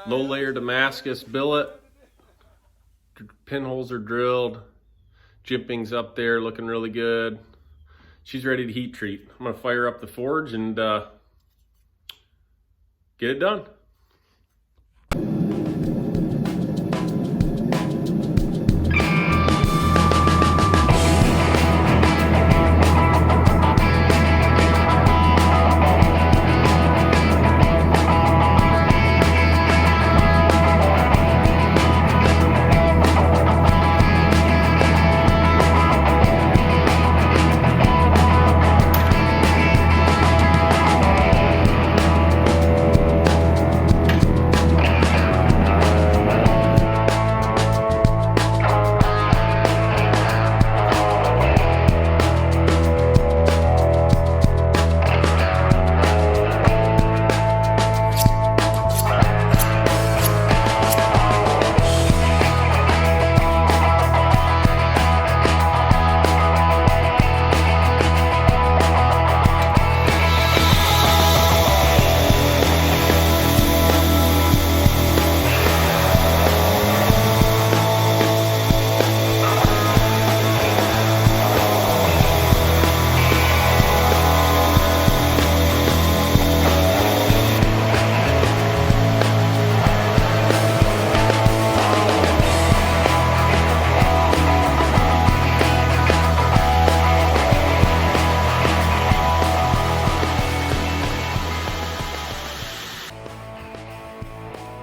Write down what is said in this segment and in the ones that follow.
Low layer Damascus billet. Pinholes are drilled. Jimping's up there looking really good. She's ready to heat treat. I'm gonna fire up the forge and get it done.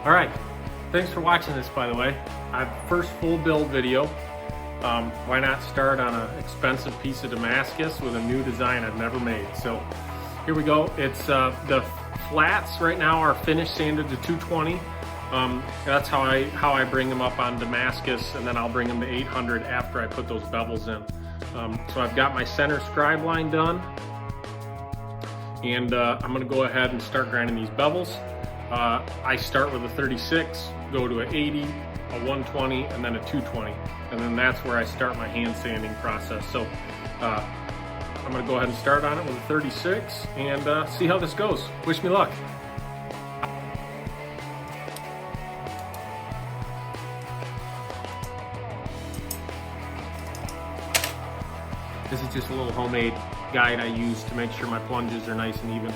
All right, thanks for watching this, by the way. First full build video. Why not start on an expensive piece of Damascus with a new design I've never made? So here we go. It's the flats right now are finished sanded to 220. That's how I bring them up on Damascus, and then I'll bring them to 800 after I put those bevels in. So I've got my center scribe line done, and I'm gonna go ahead and start grinding these bevels. I start with a 36, go to an 80, a 120, and then a 220. And then that's where I start my hand sanding process. So I'm gonna go ahead and start on it with a 36 and see how this goes. Wish me luck. This is just a little homemade guide I use to make sure my plunges are nice and even.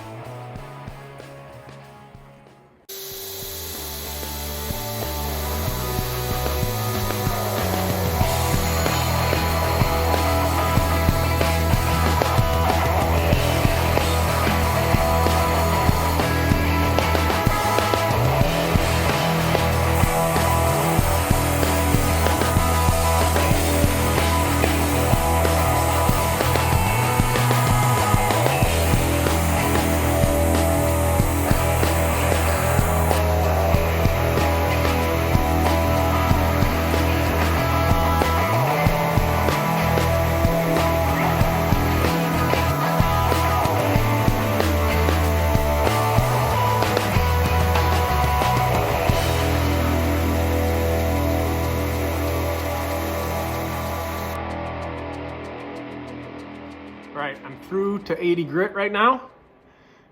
Right, I'm through to 80 grit right now,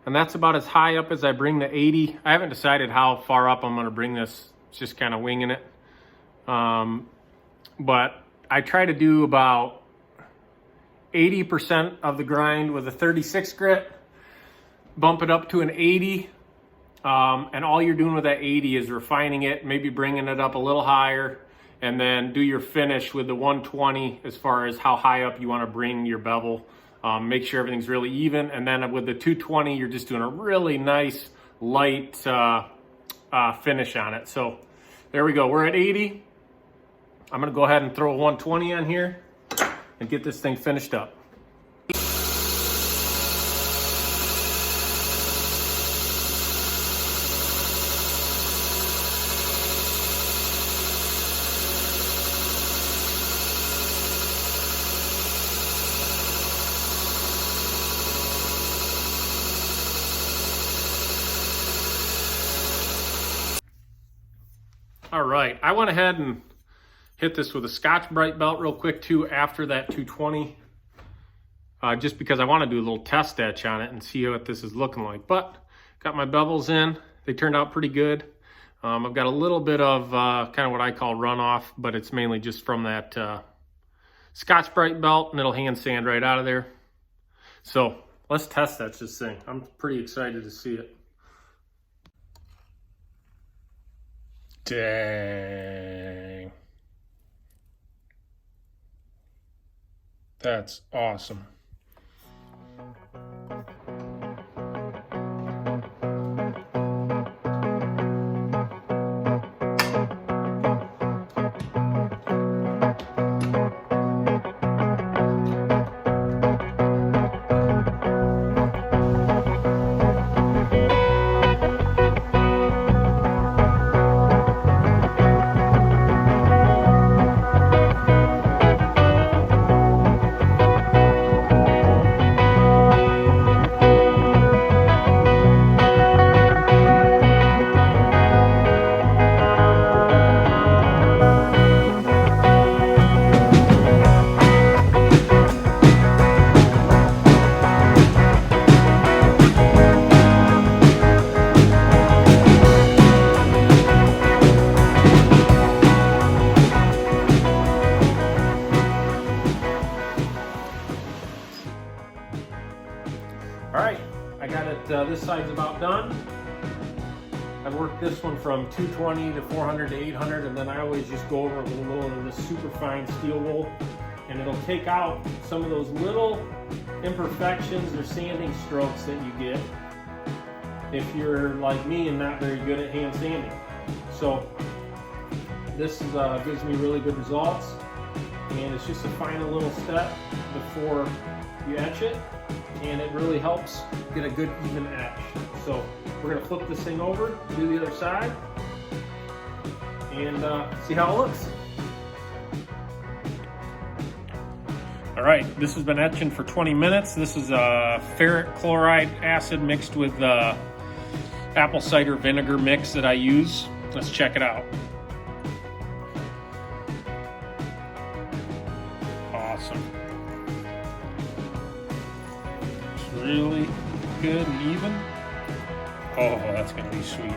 and that's about as high up as I bring the 80. I haven't decided how far up I'm gonna bring this. It's just kind of winging it. But I try to do about 80% of the grind with a 36 grit, bump it up to an 80, and all you're doing with that 80 is refining it, maybe bringing it up a little higher, and then do your finish with the 120 as far as how high up you want to bring your bevel. Make sure everything's really even, and then with the 220 you're just doing a really nice light finish on it. So there we go, we're at 80. I'm gonna go ahead and throw a 120 on here and get this thing finished up. All right, I went ahead and hit this with a Scotch-Brite belt real quick too after that 220, just because I want to do a little test etch on it and see what this is looking like. But got my bevels in, they turned out pretty good. I've got a little bit of kind of what I call runoff, but it's mainly just from that Scotch-Brite belt, and it'll hand sand right out of there. So let's test that this thing. I'm pretty excited to see it. Dang. That's awesome. All right, I got it, this side's about done. I worked this one from 220 to 400 to 800, and then I always just go over it with a little of this super fine steel wool, and it'll take out some of those little imperfections or sanding strokes that you get if you're like me and not very good at hand sanding. So this is, gives me really good results, and it's just a final little step before you etch it, and it really helps get a good even etch. So we're gonna flip this thing over, do the other side, and see how it looks. All right, this has been etching for 20 minutes. This is ferric chloride acid mixed with apple cider vinegar mix that I use. Let's check it out. Awesome. It's really good and even. Oh, that's gonna be sweet.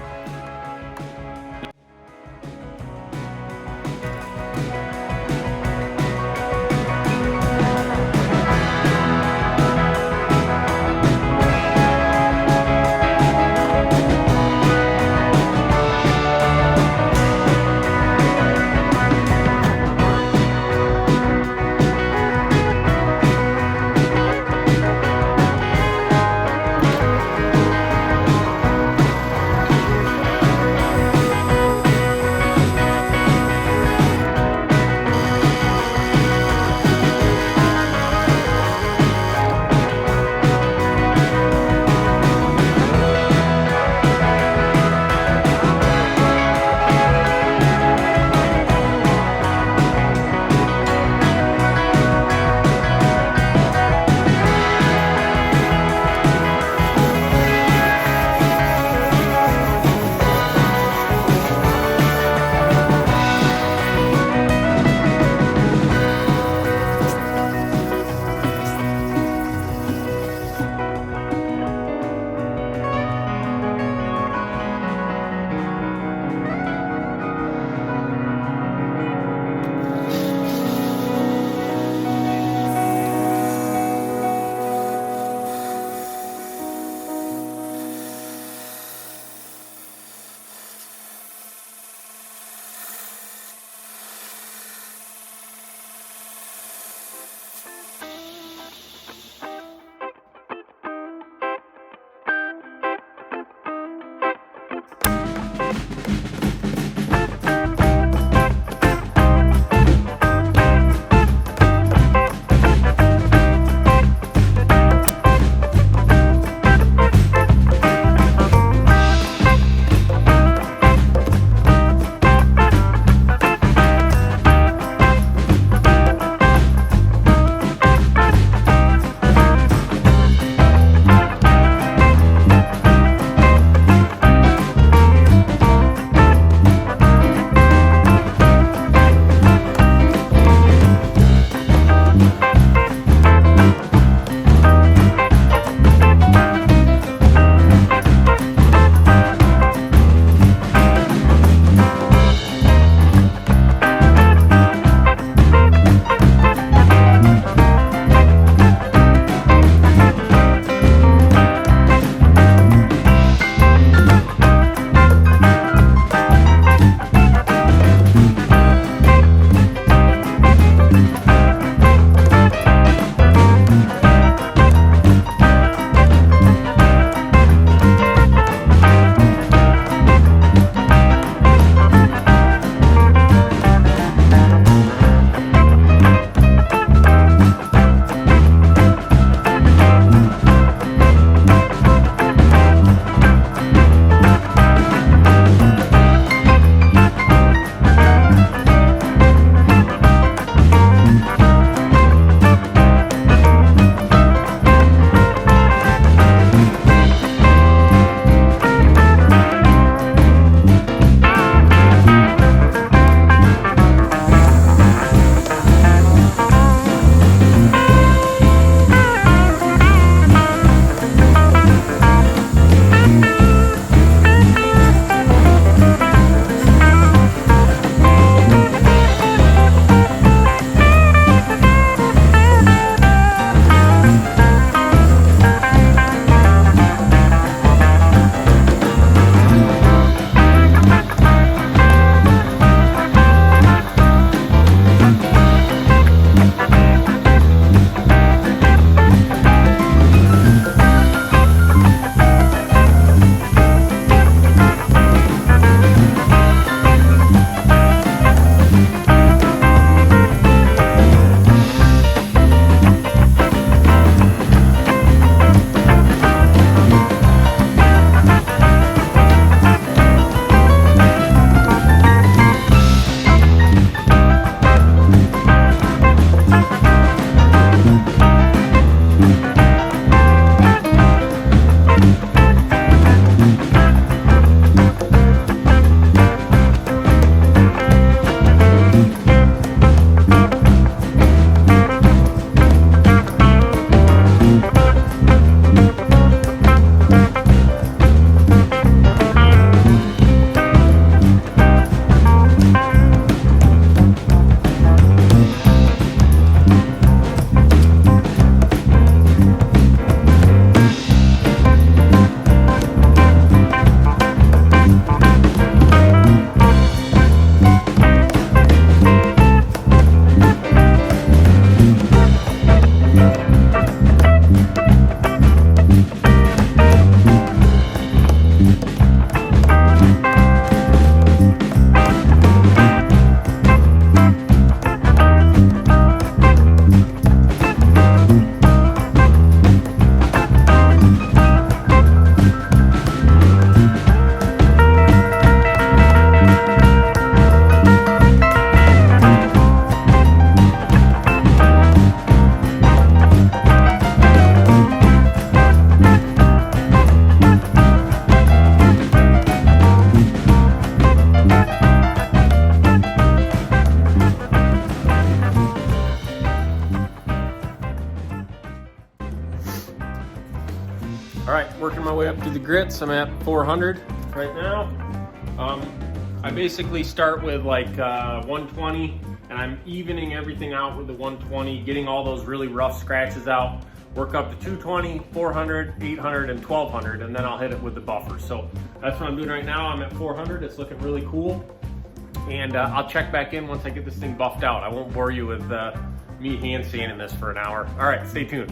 working my way up to the grits. I'm at 400 right now. I basically start with like 120, and I'm evening everything out with the 120, getting all those really rough scratches out. Work up to 220, 400, 800, and 1200, and then I'll hit it with the buffer. So that's what I'm doing right now. I'm at 400. It's looking really cool. And I'll check back in once I get this thing buffed out. I won't bore you with me hand sanding this for an hour. All right, stay tuned.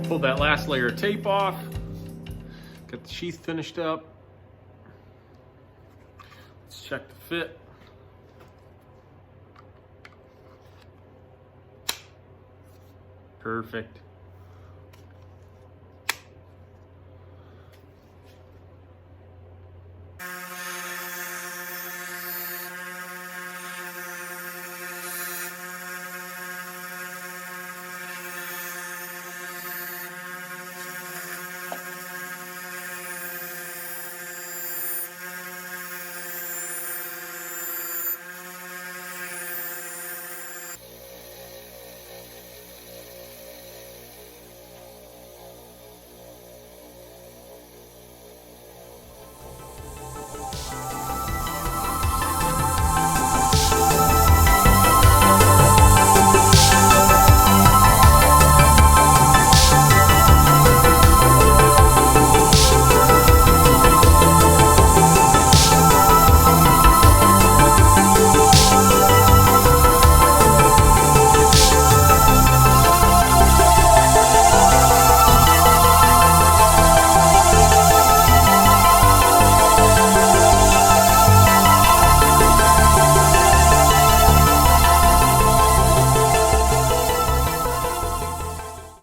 Pulled that last layer of tape off. Got the sheath finished up. Let's check the fit. Perfect.